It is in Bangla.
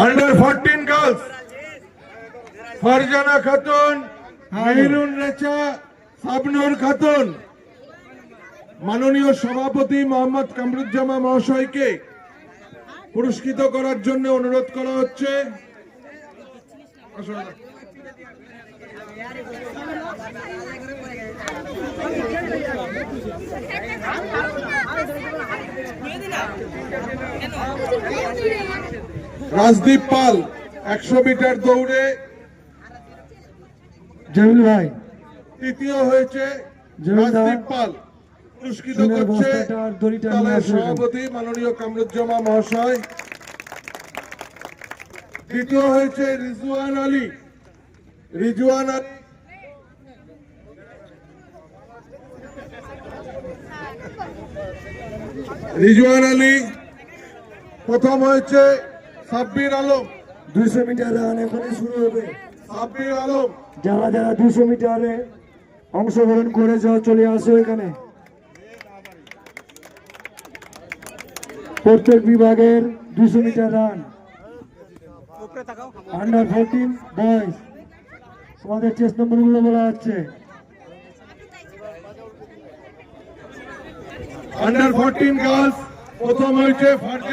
अंडर 14 गर्ल्स फरजाना खातून, মেহরুন রেচা, সাবনুর খাতুন। মাননীয় সভাপতি মোহাম্মদ কামরুজ্জামান মহাশয়কে পুরস্কৃত করার জন্য অনুরোধ করা হচ্ছে। রাজদীপ পাল 100 মিটার দৌড়ে জমিল ভাই তৃতীয় হয়েছে। রাজদীপ পাল পুরস্কৃত করছে দলের সভাপতি মাননীয় কামরুজ্জামান মহাশয়। দ্বিতীয় হয়েছে রিজওয়ান আলী। রিজওয়ান আলী প্রথম হয়েছে। সাব্বির আলম 200 মিটার রান এখনই শুরু হবে। সাব্বির আলম যারা যারা 200 মিটারে অংশগ্রহণ করে যাও চলে আসো এখানে। প্রত্যেক বিভাগের 200 মিটার রান। আন্ডার 14 বয়েজ তোমাদের চেস্ট নম্বরগুলো বলা হচ্ছে। अंडर 14 गर्ल्स प्रथम হয়েছে।